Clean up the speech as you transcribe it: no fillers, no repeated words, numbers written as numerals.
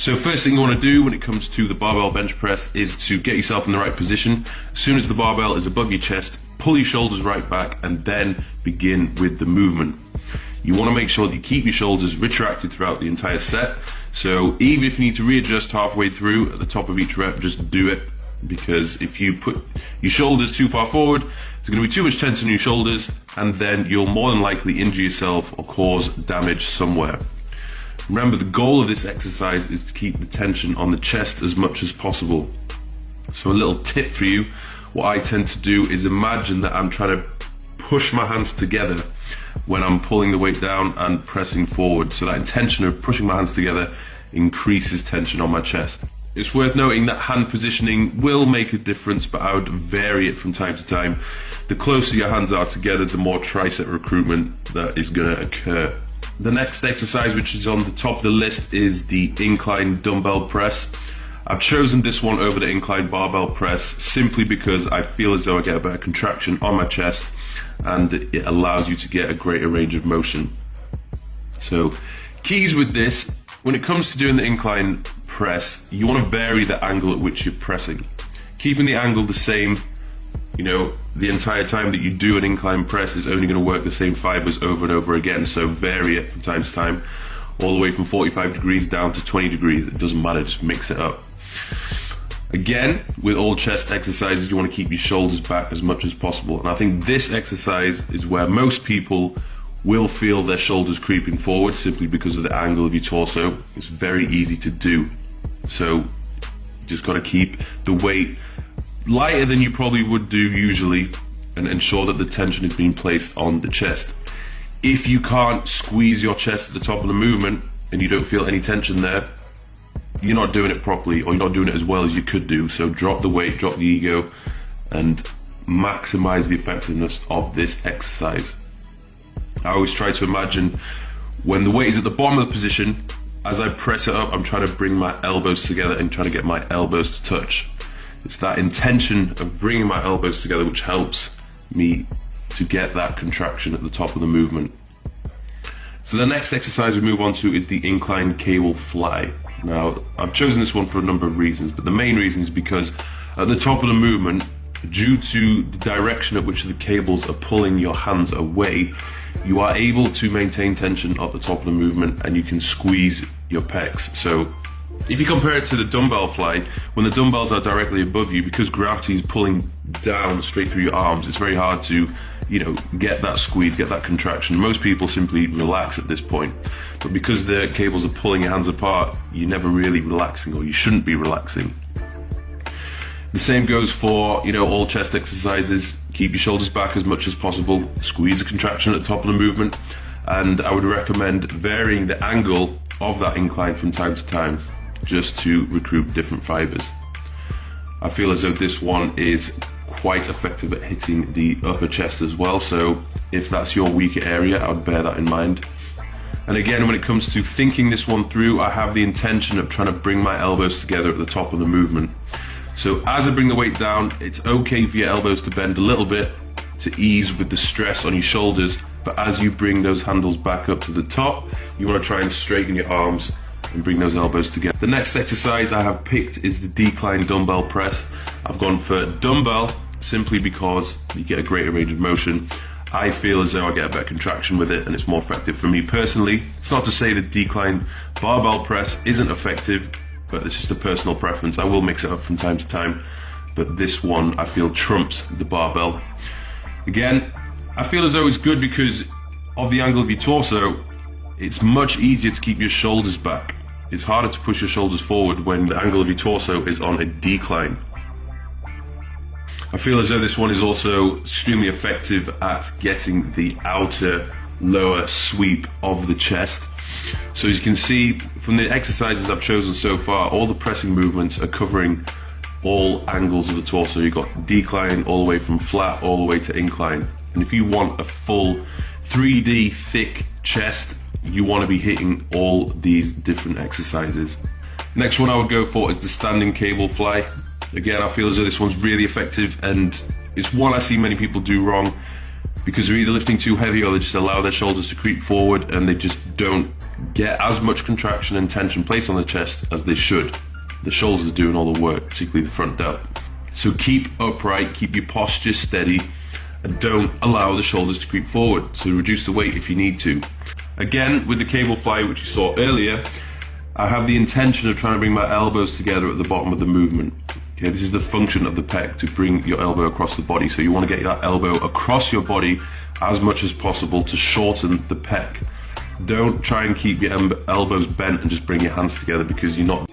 So first thing you want to do when it comes to the barbell bench press is to get yourself in the right position. As soon as the barbell is above your chest, pull your shoulders right back and then begin with the movement. You want to make sure that you keep your shoulders retracted throughout the entire set. So even if you need to readjust halfway through at the top of each rep, just do it, because if you put your shoulders too far forward, there's going to be too much tension in your shoulders, and then you'll more than likely injure yourself or cause damage somewhere. Remember, the goal of this exercise is to keep the tension on the chest as much as possible. So a little tip for you, what I tend to do is imagine that I'm trying to push my hands together when I'm pulling the weight down and pressing forward. So that intention of pushing my hands together increases tension on my chest. It's worth noting that hand positioning will make a difference, but I would vary it from time to time. The closer your hands are together, the more tricep recruitment that is going to occur. The next exercise, which is on the top of the list, is the incline dumbbell press. I've chosen this one over the incline barbell press simply because I feel as though I get a better contraction on my chest and it allows you to get a greater range of motion. So keys with this, when it comes to doing the incline press, you want to vary the angle at which you're pressing. Keeping the angle the same, the entire time that you do an incline press is only going to work the same fibers over and over again. So vary it from time to time, all the way from 45 degrees down to 20 degrees. It doesn't matter, just mix it up. Again, with all chest exercises, you want to keep your shoulders back as much as possible. And I think this exercise is where most people will feel their shoulders creeping forward simply because of the angle of your torso. It's very easy to do. So you just got to keep the weight lighter than you probably would do usually and ensure that the tension is being placed on the chest. If you can't squeeze your chest at the top of the movement and you don't feel any tension there, you're not doing it properly, or you're not doing it as well as you could do. So drop the weight, drop the ego, and maximize the effectiveness of this exercise. I always try to imagine when the weight is at the bottom of the position, as I press it up, I'm trying to bring my elbows together and trying to get my elbows to touch. It's that intention of bringing my elbows together which helps me to get that contraction at the top of the movement. So the next exercise we move on to is the incline cable fly. Now, I've chosen this one for a number of reasons, but the main reason is because at the top of the movement, due to the direction at which the cables are pulling your hands away, you are able to maintain tension at the top of the movement and you can squeeze your pecs. So if you compare it to the dumbbell fly, when the dumbbells are directly above you, because gravity is pulling down straight through your arms, it's very hard to get that squeeze, get that contraction. Most people simply relax at this point, but because the cables are pulling your hands apart, you're never really relaxing, or you shouldn't be relaxing. The same goes for all chest exercises. Keep your shoulders back as much as possible, squeeze the contraction at the top of the movement, and I would recommend varying the angle of that incline from time to time just to recruit different fibers. I feel as though this one is quite effective at hitting the upper chest as well, so if that's your weaker area, I would bear that in mind. And again, when it comes to thinking this one through, I have the intention of trying to bring my elbows together at the top of the movement. So as I bring the weight down, it's okay for your elbows to bend a little bit to ease with the stress on your shoulders, but as you bring those handles back up to the top, you want to try and straighten your arms and bring those elbows together. The next exercise I have picked is the decline dumbbell press. I've gone for dumbbell simply because you get a greater range of motion. I feel as though I get a better contraction with it and it's more effective for me personally. It's not to say that decline barbell press isn't effective, but it's just a personal preference. I will mix it up from time to time, but this one I feel trumps the barbell. Again, I feel as though it's good because of the angle of your torso. It's much easier to keep your shoulders back. It's harder to push your shoulders forward when the angle of your torso is on a decline. I feel as though this one is also extremely effective at getting the outer lower sweep of the chest. So as you can see from the exercises I've chosen so far, all the pressing movements are covering all angles of the torso. You've got decline all the way from flat all the way to incline. And if you want a full 3D thick chest, you want to be hitting all these different exercises. Next one I would go for is the standing cable fly. Again, I feel as though this one's really effective, and it's one I see many people do wrong because they're either lifting too heavy or they just allow their shoulders to creep forward and they just don't Get as much contraction and tension placed on the chest as they should. The shoulders are doing all the work, particularly the front delt. So keep upright, keep your posture steady, and don't allow the shoulders to creep forward. So reduce the weight if you need to. Again, with the cable fly, which you saw earlier, I have the intention of trying to bring my elbows together at the bottom of the movement. Okay, this is the function of the pec, to bring your elbow across the body. So you want to get that elbow across your body as much as possible to shorten the pec. Don't try and keep your elbows bent and just bring your hands together, because you're not.